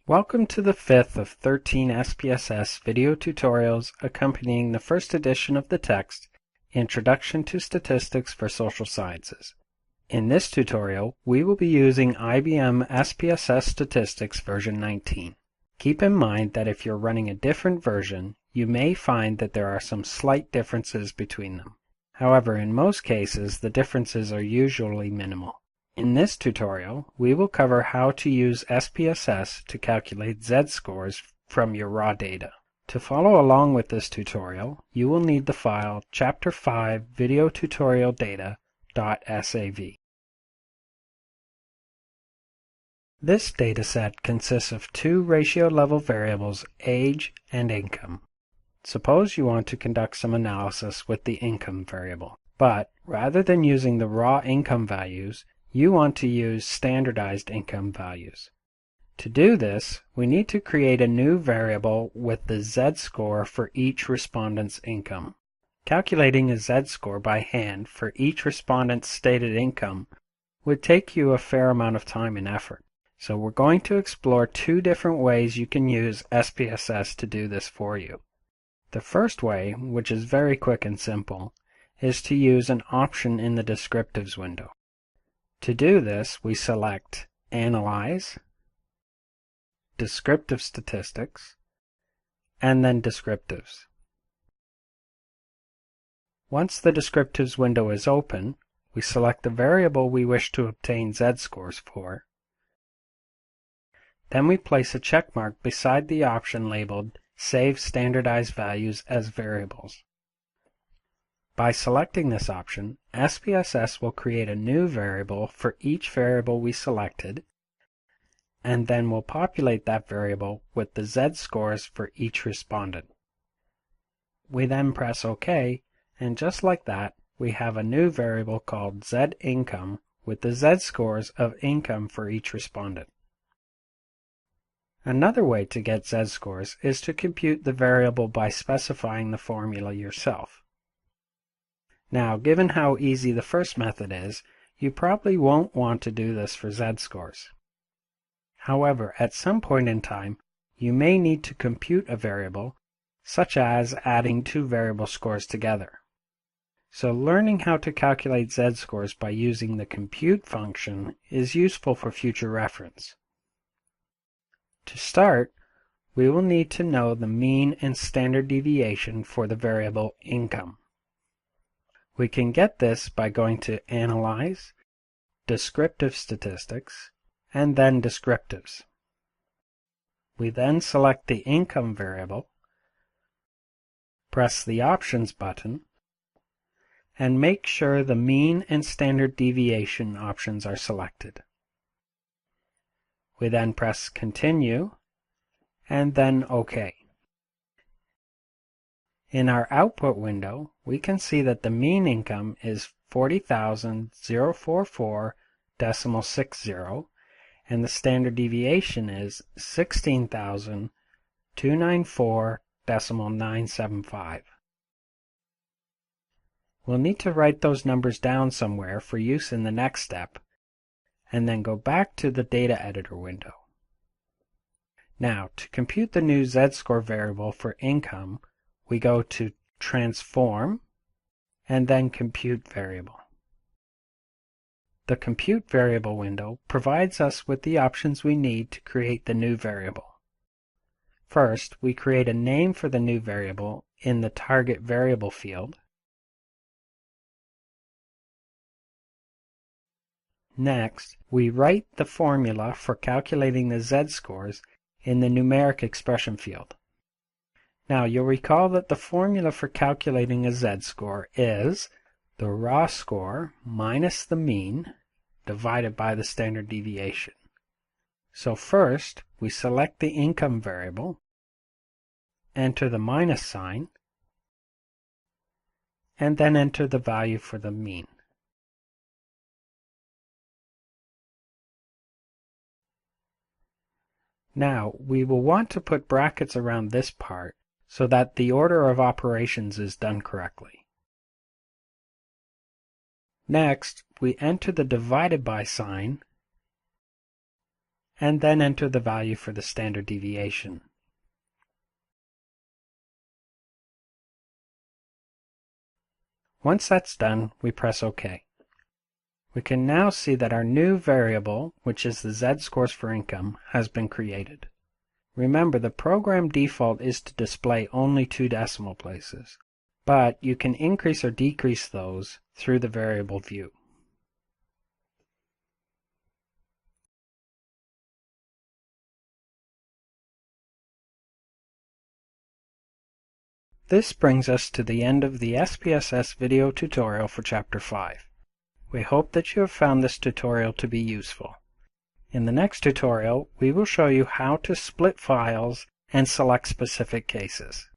Welcome to the fifth of 13 SPSS video tutorials accompanying the first edition of the text, Introduction to Statistics for Social Sciences. In this tutorial, we will be using IBM SPSS Statistics version 19. Keep in mind that if you're running a different version, you may find that there are some slight differences between them. However, in most cases, the differences are usually minimal. In this tutorial, we will cover how to use SPSS to calculate z-scores from your raw data. To follow along with this tutorial, you will need the file Chapter 5 Video Tutorial Data.sav. This dataset consists of two ratio-level variables, age and income. Suppose you want to conduct some analysis with the income variable, but rather than using the raw income values, you want to use standardized income values. To do this, we need to create a new variable with the z-score for each respondent's income. Calculating a z-score by hand for each respondent's stated income would take you a fair amount of time and effort. So we're going to explore two different ways you can use SPSS to do this for you. The first way, which is very quick and simple, is to use an option in the descriptives window. To do this, we select Analyze, Descriptive Statistics, and then Descriptives. Once the Descriptives window is open, we select the variable we wish to obtain z-scores for. Then we place a check mark beside the option labeled Save Standardized Values as Variables. By selecting this option, SPSS will create a new variable for each variable we selected, and then we'll populate that variable with the z-scores for each respondent. We then press OK, and just like that, we have a new variable called z-income with the z-scores of income for each respondent. Another way to get z-scores is to compute the variable by specifying the formula yourself. Now, given how easy the first method is, you probably won't want to do this for z-scores. However, at some point in time, you may need to compute a variable, such as adding two variable scores together. So learning how to calculate z-scores by using the compute function is useful for future reference. To start, we will need to know the mean and standard deviation for the variable income. We can get this by going to Analyze, Descriptive Statistics, and then Descriptives. We then select the income variable, press the Options button, and make sure the mean and standard deviation options are selected. We then press Continue, and then OK. In our output window, we can see that the mean income is 40,044.60, and the standard deviation is 16,294.975. We'll need to write those numbers down somewhere for use in the next step, and then go back to the data editor window. Now, to compute the new z-score variable for income, we go to Transform, and then Compute Variable. The Compute Variable window provides us with the options we need to create the new variable. First, we create a name for the new variable in the Target Variable field. Next, we write the formula for calculating the z-scores in the Numeric Expression field. Now, you'll recall that the formula for calculating a z-score is the raw score minus the mean divided by the standard deviation. So first, we select the income variable, enter the minus sign, and then enter the value for the mean. Now, we will want to put brackets around this part so that the order of operations is done correctly. Next, we enter the divided by sign and then enter the value for the standard deviation. Once that's done, we press OK. We can now see that our new variable, which is the z-scores for income, has been created. Remember, the program default is to display only 2 decimal places, but you can increase or decrease those through the variable view. This brings us to the end of the SPSS video tutorial for Chapter 5. We hope that you have found this tutorial to be useful. In the next tutorial, we will show you how to split files and select specific cases.